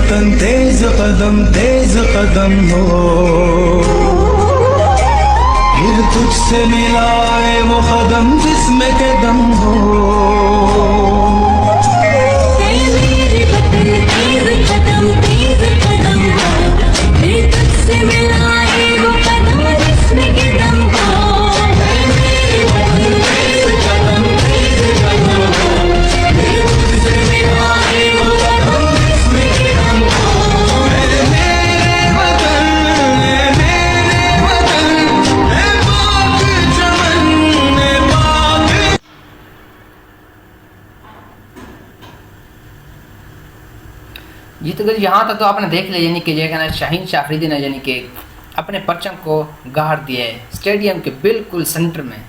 वतन तेज कदम हो, फिर तुझसे मिलाए वो कदम जिसमें के दम हो। मेरे वतन तेज कदम हो, फिर तुझसे मिलाए वो कदम जिसमें के दम हो। मेरे वतन तेज कदम हो, फिर तुझसे मिलाए वो कदम जिसमें के दम हो। मेरे वतन है पाक चमन है पाक। जी तो यहाँ तक तो आपने देख लिया, यानी कि ये कहना शाहीन शाह अफरीदी ने यानी कि अपने परचम को गाड़ दिया है स्टेडियम के बिल्कुल सेंटर में।